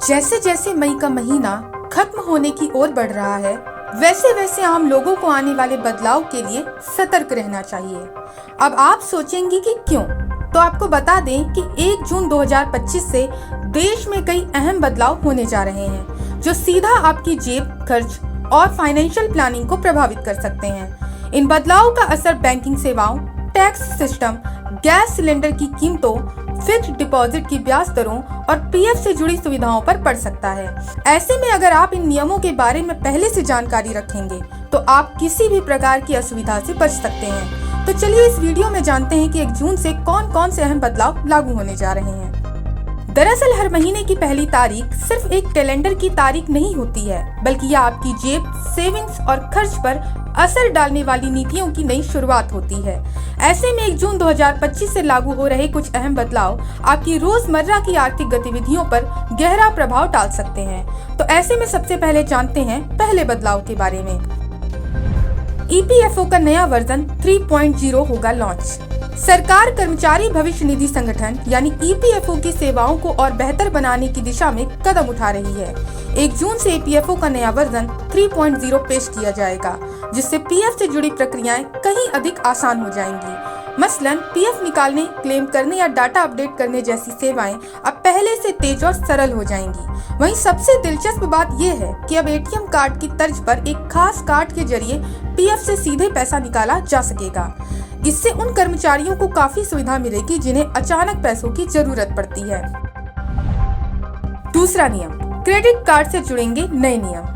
जैसे जैसे मई का महीना खत्म होने की ओर बढ़ रहा है, वैसे वैसे आम लोगों को आने वाले बदलाव के लिए सतर्क रहना चाहिए। अब आप सोचेंगी कि क्यों? तो आपको बता दें कि 1 जून 2025 से देश में कई अहम बदलाव होने जा रहे हैं, जो सीधा आपकी जेब, खर्च और फाइनेंशियल प्लानिंग को प्रभावित कर सकते हैं। इन बदलावों का असर बैंकिंग सेवाओं, टैक्स सिस्टम, गैस सिलेंडर की कीमतों, फिक्स्ड डिपॉजिट की ब्याज दरों और पीएफ से जुड़ी सुविधाओं पर पड़ सकता है। ऐसे में अगर आप इन नियमों के बारे में पहले से जानकारी रखेंगे तो आप किसी भी प्रकार की असुविधा से बच सकते हैं। तो चलिए इस वीडियो में जानते हैं कि 1 जून से कौन कौन से अहम बदलाव लागू होने जा रहे हैं। दरअसल हर महीने की पहली तारीख सिर्फ एक कैलेंडर की तारीख नहीं होती है, बल्कि यह आपकी जेब, सेविंग्स और खर्च पर असर डालने वाली नीतियों की नई शुरुआत होती है। ऐसे में 1 जून 2025 से लागू हो रहे कुछ अहम बदलाव आपकी रोजमर्रा की आर्थिक गतिविधियों पर गहरा प्रभाव डाल सकते हैं। तो ऐसे में सबसे पहले जानते हैं पहले बदलाव के बारे में। ईपीएफओ का नया वर्जन 3.0 होगा लॉन्च। सरकार कर्मचारी भविष्य निधि संगठन यानी ईपीएफओ की सेवाओं को और बेहतर बनाने की दिशा में कदम उठा रही है। 1 जून से ईपीएफओ का नया वर्जन 3.0 पेश किया जाएगा, जिससे पीएफ से जुड़ी प्रक्रियाएं कहीं अधिक आसान हो जाएंगी। मसलन पीएफ निकालने, क्लेम करने या डाटा अपडेट करने जैसी सेवाएं अब पहले से तेज और सरल हो जाएंगी। वहीं सबसे दिलचस्प बात यह है कि अब एटीएम कार्ड की तर्ज पर एक खास कार्ड के जरिए पीएफ से सीधे पैसा निकाला जा सकेगा। इससे उन कर्मचारियों को काफी सुविधा मिलेगी जिन्हें अचानक पैसों की जरूरत पड़ती है। दूसरा नियम, क्रेडिट कार्ड से जुड़ेंगे नए नियम।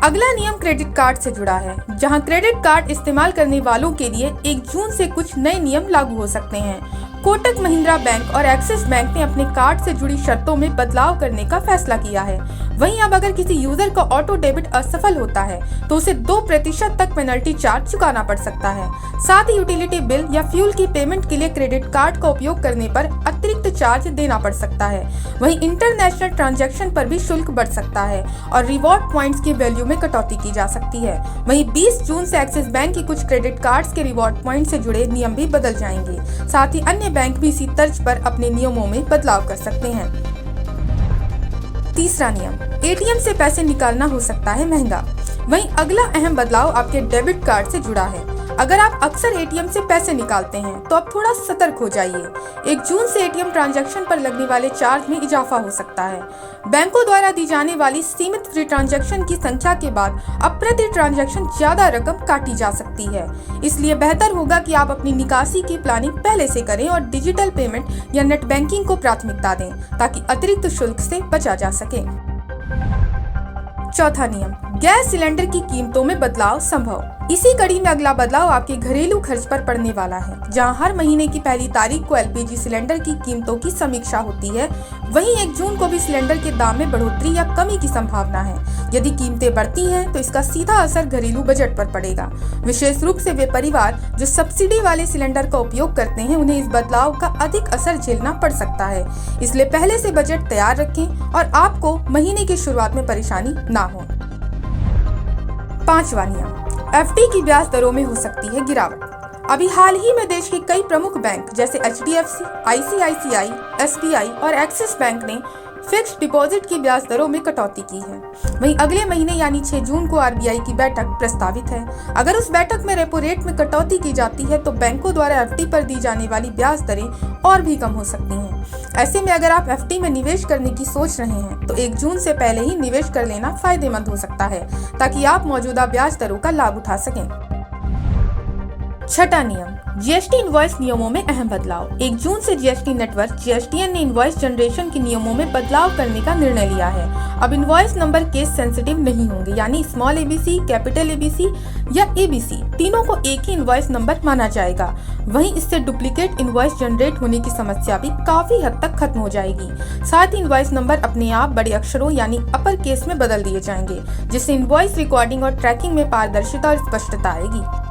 अगला नियम क्रेडिट कार्ड से जुड़ा है, जहां क्रेडिट कार्ड इस्तेमाल करने वालों के लिए 1 जून से कुछ नए नियम लागू हो सकते हैं। कोटक महिंद्रा बैंक और एक्सिस बैंक ने अपने कार्ड से जुड़ी शर्तों में बदलाव करने का फैसला किया है। वहीं अब अगर किसी यूजर का ऑटो डेबिट असफल होता है तो उसे 2% तक पेनल्टी चार्ज चुकाना पड़ सकता है। साथ ही यूटिलिटी बिल या फ्यूल की पेमेंट के लिए क्रेडिट कार्ड का उपयोग करने पर अतिरिक्त चार्ज देना पड़ सकता है। वहीं इंटरनेशनल ट्रांजैक्शन पर भी शुल्क बढ़ सकता है और रिवॉर्ड पॉइंट्स की वैल्यू में कटौती की जा सकती है। वहीं 20 जून से एक्सिस बैंक की कुछ क्रेडिट कार्ड्स के रिवॉर्ड पॉइंट से जुड़े नियम भी बदल जाएंगे। साथ ही अन्य बैंक भी इसी तर्ज पर अपने नियमों में बदलाव कर सकते हैं। तीसरा नियम, एटीएम से पैसे निकालना हो सकता है महंगा। वहीं अगला अहम बदलाव आपके डेबिट कार्ड से जुड़ा है। अगर आप अक्सर एटीएम से पैसे निकालते हैं तो अब थोड़ा सतर्क हो जाइए। 1 जून से एटीएम ट्रांजैक्शन पर लगने वाले चार्ज में इजाफा हो सकता है। बैंकों द्वारा दी जाने वाली सीमित फ्री ट्रांजैक्शन की संख्या के बाद अब प्रति ट्रांजैक्शन ज्यादा रकम काटी जा सकती है। इसलिए बेहतर होगा कि आप अपनी निकासी की प्लानिंग पहले से करें और डिजिटल पेमेंट या नेट बैंकिंग को प्राथमिकता दें, ताकि अतिरिक्त शुल्क से बचा जा सके। चौथा नियम, गैस सिलेंडर की कीमतों में बदलाव संभव। इसी कड़ी में अगला बदलाव आपके घरेलू खर्च पर पड़ने वाला है, जहां हर महीने की पहली तारीख को एलपीजी सिलेंडर की कीमतों की समीक्षा होती है। वहीं 1 जून को भी सिलेंडर के दाम में बढ़ोतरी या कमी की संभावना है। यदि कीमतें बढ़ती हैं तो इसका सीधा असर घरेलू बजट पर पड़ेगा। विशेष रूप से वे परिवार जो सब्सिडी वाले सिलेंडर का उपयोग करते हैं, उन्हें इस बदलाव का अधिक असर झेलना पड़ सकता है। इसलिए पहले से बजट तैयार रखें और आपको महीने की शुरुआत में परेशानी ना हो। पांचवा नियम, एफडी की ब्याज दरों में हो सकती है गिरावट। अभी हाल ही में देश के कई प्रमुख बैंक जैसे एचडीएफसी, आईसीआईसीआई, एसबीआई और एक्सिस बैंक ने फिक्स्ड डिपॉजिट की ब्याज दरों में कटौती की है। वहीं अगले महीने यानी 6 जून को आरबीआई की बैठक प्रस्तावित है। अगर उस बैठक में रेपो रेट में कटौती की जाती है तो बैंकों द्वारा एफडी पर दी जाने वाली ब्याज दरें और भी कम हो सकती हैं। ऐसे में अगर आप एफडी में निवेश करने की सोच रहे हैं तो 1 जून से पहले ही निवेश कर लेना फायदेमंद हो सकता है, ताकि आप मौजूदा ब्याज दरों का लाभ उठा सकें। छठा नियम, जीएसटी इनवॉइस नियमों में अहम बदलाव। 1 जून से जीएसटी नेटवर्क जीएसटीएन ने इनवॉइस जनरेशन के नियमों में बदलाव करने का निर्णय लिया है। अब इनवॉइस नंबर केस सेंसिटिव नहीं होंगे, यानी स्मॉल एबीसी, कैपिटल एबीसी या एबीसी तीनों को एक ही इनवॉइस नंबर माना जाएगा। वहीं इससे डुप्लीकेट इनवॉइस जनरेट होने की समस्या भी काफी हद तक खत्म हो जाएगी। साथ ही इनवॉइस नंबर अपने आप बड़े अक्षरों यानी अपर केस में बदल दिए जाएंगे, जिससे इनवॉइस रिकॉर्डिंग और ट्रैकिंग में पारदर्शिता और स्पष्टता आएगी।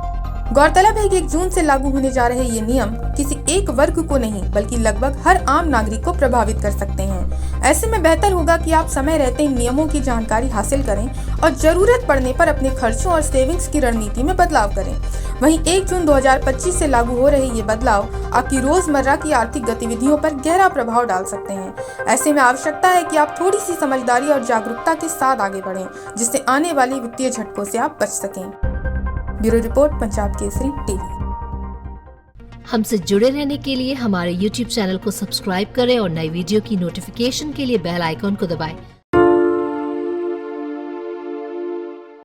गौरतलब है कि 1 जून से लागू होने जा रहे ये नियम किसी एक वर्ग को नहीं बल्कि लगभग हर आम नागरिक को प्रभावित कर सकते हैं। ऐसे में बेहतर होगा कि आप समय रहते इन नियमों की जानकारी हासिल करें और जरूरत पड़ने पर अपने खर्चों और सेविंग्स की रणनीति में बदलाव करें। वहीं 1 जून 2025 से लागू हो रहे ये बदलाव आपकी रोजमर्रा की आर्थिक गतिविधियों पर गहरा प्रभाव डाल सकते हैं। ऐसे में आवश्यकता है कि आप थोड़ी सी समझदारी और जागरूकता के साथ आगे बढ़ें, जिससे आने वाली वित्तीय झटकों से आप बच सकें। Bureau report, Punjab Kesari TV. हमसे जुड़े रहने के लिए हमारे YouTube चैनल को सब्सक्राइब करें और नई वीडियो की नोटिफिकेशन के लिए बेल आइकॉन को दबाएं